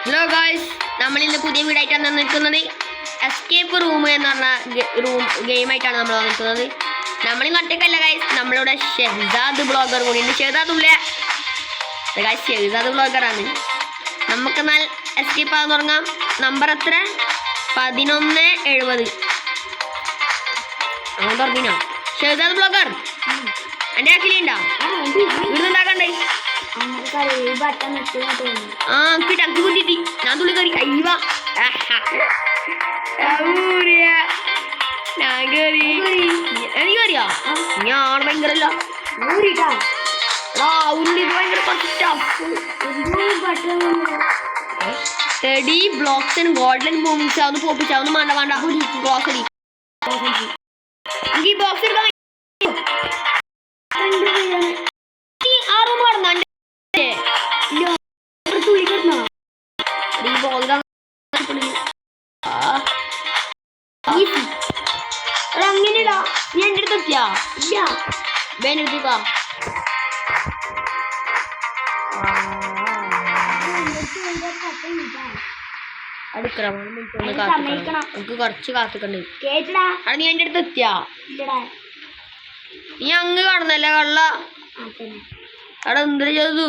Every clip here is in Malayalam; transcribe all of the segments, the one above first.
ഹലോ ഗായ്സ്, നമ്മൾ ഇന്ന് പുതിയ വീടായിട്ടാണ് നിൽക്കുന്നത്. എസ്കേപ്പ് റൂം എന്ന് പറഞ്ഞ ഗെയിമായിട്ടാണ് നമ്മൾ നിൽക്കുന്നത്. നമ്മളും ഒറ്റക്കല്ല ഗായ്സ്, നമ്മളിവിടെ ഷെഹ്സാദ് ബ്ലോഗർ കൂടിയുണ്ട്. ഷെഹ്സാദുള്ള ഗായ്സ്, ഷെഹ്സാദ് ബ്ലോഗറാണ്. നമുക്കെന്നാൽ എസ്കേപ്പ് ആകാൻ തുടങ്ങാം. നമ്പർ എത്ര? 1170. അങ്ങനെ തുറപ്പിനോ? ഷെഹ്സാദ് ബ്ലോഗർ എൻ്റെ ആക്കിലുണ്ടോ? വീടുണ്ടാക്കണ്ടേ? ടക്ക് കുത്തിട്ട് ഞാൻ തുള്ളി കയറി. അയ്യവാ, ഞാൻ കയറി. എനിക്ക് കയറിയാ? ഞാൻ ഭയങ്കരല്ല ഉള്ളി ഭയങ്കര study blocks and golden movements. അതൊന്ന് പോപ്പിച്ചാവുന്നു. വേണ്ട ബ്ലോക്സ് അടി. എനിക്ക് ഈ ബോക്സ് എടുക്കാൻ ആ റൂം കടന്നു. അങ്ങനെടാ, നീ എൻ്റെ അടുത്ത് എത്തിയാ? ഇല്ല, വേനെടുത്തിക്കാ. നമുക്ക് കുറച്ച് കാത്തിക്കണ്ട്. നീ എൻ്റെ അടുത്ത് എത്തിയാ? നീ അങ്ങ് കടന്നല്ലേ കള്ള? അവിടെ എന്തിനാ ചെയ്തു?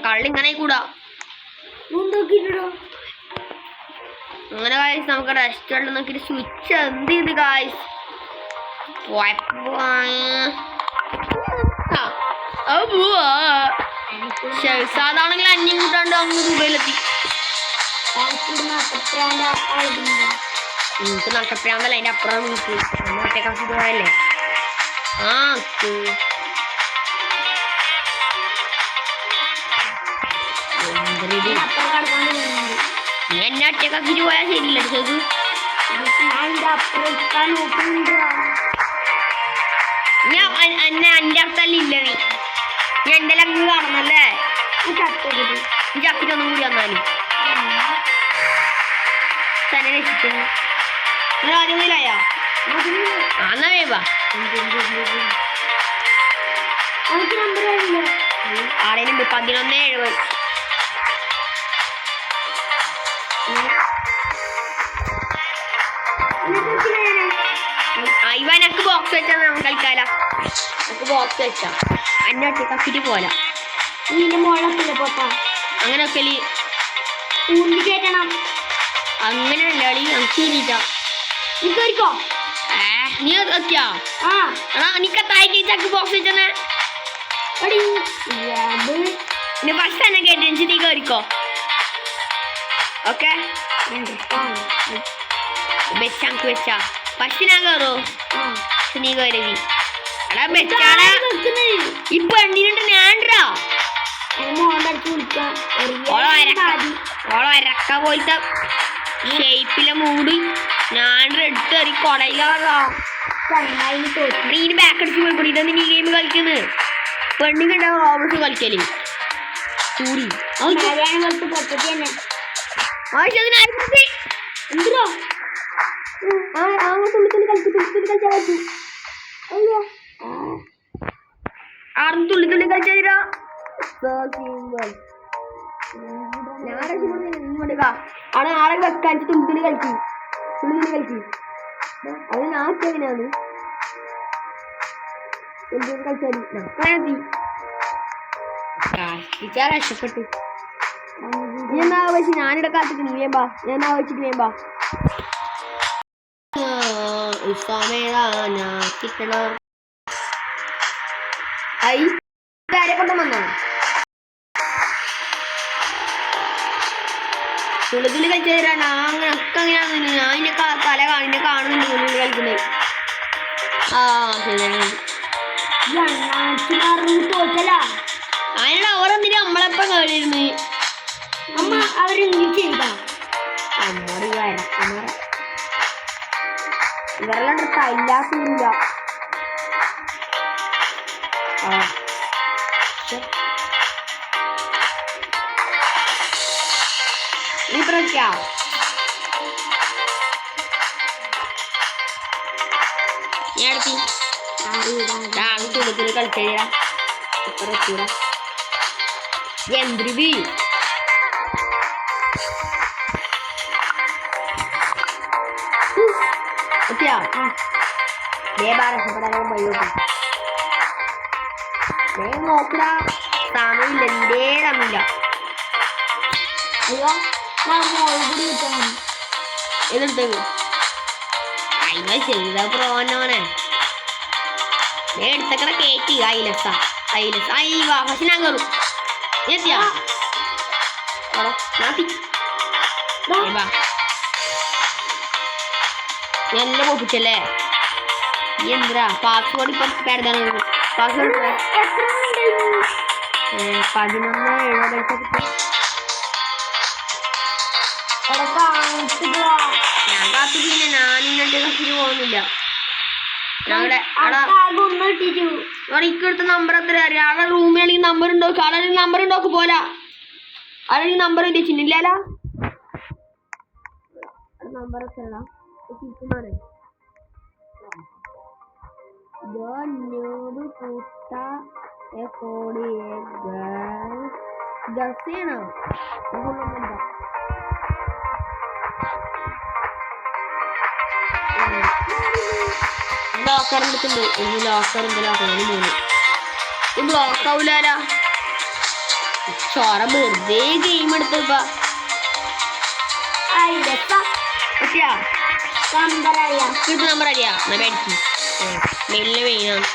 കള്ളിങ്ങനെ കൂടാ. അങ്ങനെ കായ്സ്, നമുക്ക് റെസ്റ്റോറൻറ്റ് നോക്കിയിട്ട് സ്വിച്ച് എന്ത് ചെയ്ത് കായ്സ് ഷെഹ്സാദാണെങ്കിൽ അന്യം കൂട്ടാണ്ട് അങ്ങ് ദുബൈയിലെത്തി. എനിക്ക് നട്ടപ്രാന്തല്ല, അതിൻ്റെ അപ്പുറം വീട്ടിൽ മറ്റേ കാശ് പോയല്ലേ. നീ എന്നെ ഒറ്റക്കാക്കിട്ട് പോയാൽ ശരിയില്ല. അടിച്ചത് ഞാൻ എന്നെ എൻ്റെ അടുത്തല്ല ഇല്ല. നീ എൻ്റെ ലഗ് കാണുന്നല്ലേ? ഈ ചക്കിട്ടൊന്നും കൂടി വന്നാലും തന്നെ രക്ഷിക്കുന്നു. നിങ്ങൾ ആദ്യം മുതലായാ? എന്നാ വേവാ. ആടേനുണ്ട് 1170. ഇവനക്ക് ബോക്സ് വെച്ചാൽ നമുക്ക് കളിക്കാല. നമുക്ക് ബോക്സ് വെച്ചാ അന്നെ ഒറ്റക്കാക്കിട്ട് പോരാ. അങ്ങനെ വെക്കല് കേട്ടണം. അങ്ങനെയല്ല അടി, നമുക്ക് ശരിട്ടാ. നീ എത്തിയാ? നിക്ക തായ്ക്ക് ബോക്സ് വെച്ചെന്നെ ഫസ്റ്റ് തന്നെ കേട്ടു. നീ കയറിക്കോ. ഓക്കെ, വെച്ചാക്ക് വെച്ചാ ഫസ്റ്റ് ഞാൻ കയറോ? നീ കയറി. എടാ വെച്ചാടാ, ഈ പെണ്ണിനുണ്ട് ഞാൻടാ. ഓളോ അരക്ക പോലത്തെ ഷേപ്പിലെ മൂടി ഞാൻ എടുത്ത് ഒരു കൊടയിലാ. നീ ബാക്ക് അടിച്ച് പോയിക്കൂടി. ഇതൊന്നും നീ ഗെയിം കളിക്കുന്നത്. പെണ്ണിനുണ്ടാ റോബർട്ട് കളിക്കല് കൂടി. എന്തിനോ ആറും തുള്ളി കളിച്ചാ. അവിടെ ആളെ വെക്കാൻ തുള്ളി കളിക്കും. അത് നാക്കെങ്ങനെയാണ് കളിച്ചാൽ രക്ഷപ്പെട്ടു. നീ എന്നാ വെച്ച് ഞാനിവിടെ കാത്തിട്ട് നീ വേമ്പാ. ഞാൻ എന്നാ വെച്ചിട്ട് വേമ്പാ. കിട്ടണം. ആരെ കൊണ്ടു വന്നോ? തുള്ളി കളിച്ചു തരാണ്. അങ്ങനൊക്കെ അങ്ങനെയാണ്. ഞാൻ ഇന്നെ തല കാണുന്നുണ്ട് തുള്ളി കളിക്കുന്നത്. ശരിയാണ്. അതിനുള്ള ഓരോന്നിനും നമ്മളെപ്പം കേളിരുന്നു. അമ്മ അവര് ചെയ്താ അമ്മോട് ഇവരെല്ലാം തല്ലാത്തില്ല. നീ പ്രശ്നാ ഞാൻ തുള്ളി കളിച്ചാ. എന്തിരി നോക്കടാ സമയമില്ല എന്തേ തമ്മില്ല എതെടുത്തേക്ക് അയ്യോ ചെയ്ത പ്രോനോനെ എടുത്തക്കട കേറ്റി അയിലസ അയ്യ പക്ഷെ ഞാൻ കയറും എത്തിയാ എല്ലാം പൊപ്പിച്ചല്ലേ എന്തിനാ പാസ്വേഡ് ഇപ്പം കരുതാനാണ് പാസ്വേഡ് 11:70 ഞാൻ കാത്തു പിന്നെ ഞാനിങ്ങോട്ട് കസിന് പോകുന്നില്ല ഇക്കെടുത്ത നമ്പർ എത്ര ആളെ റൂമിൽ അല്ലെങ്കിൽ നമ്പർ ഉണ്ടോ ആളെ നമ്പർ ഉണ്ടോക്ക് പോലാ ആളെ നമ്പർ എത്തിച്ചിട്ടില്ലല്ലോ നമ്പർ എത്ര ഗസേണോ ലോക്കർ എടുത്തിട്ടുണ്ട് ഇനി ലോക്കർ എന്തെങ്കിലും മൂന്ന് ഈ ബ്ലോക്ക് ആവൂലാ ചോറ വെറുതെ ഗെയിം എടുത്തപ്പ നമ്പർ അറിയാ എന്നാ മേടിക്കും മെല്ലെ വെയിനാണ്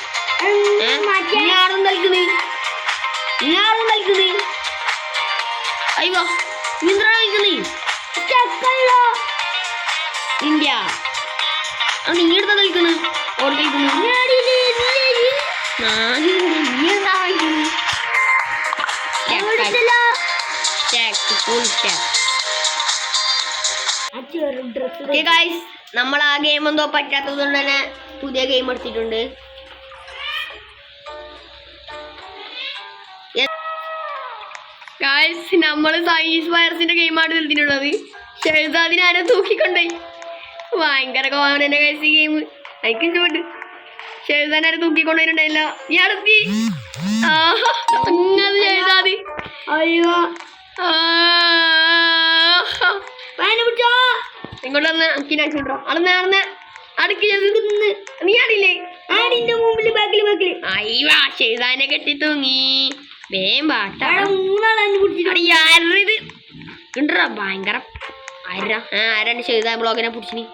ഞാറും കളിക്കുന്നേ അയ്യോ നീന്താ കളിക്കുന്നേ ഇന്ത്യ നീ എടുത്താ കളിക്കുന്നു ഓടി കളിക്കുന്നു നീ എന്താ കളിക്കുന്നു നമ്മൾ ആ ഗെയിം എന്തോ പറ്റാത്തത് കൊണ്ട് തന്നെ പുതിയ ഗെയിം എടുത്തിട്ടുണ്ട് നമ്മൾ സൈൻസ് വൈറസിന്റെ ഗെയിമാണ് കളിച്ചിട്ടുള്ളത് ഷെഹസാദിനെ ആരോ തൂക്കിക്കൊണ്ടേ ഭയങ്കര കോമഡി കഴിച്ച ഗെയിം എനിക്ക് ഇഷ്ടപ്പെട്ടു ഷെഹസാദിനെ ആരോ തൂക്കിക്കൊണ്ടുപോയിട്ടുണ്ടായില്ലോ ഇയാളെത്തി ഷെഹസാദി അയ്യോ ഇങ്ങോട്ട് വന്ന് അക്കിനാക്കിട്ടോ അളന്ന് അടുക്കി നീ ആടില്ലേ ആടിന്റെ മുമ്പിൽ ബാക്കിൽ അയ്യോ ഷെഹസാദിനെ കെട്ടി തൂങ്ങി വേം പാട്ടാറിത് ഉണ്ടോ ഭയങ്കര ആരാണ് ഷെഹസാദ് ബ്ലോഗിനെ പിടിച്ചിനി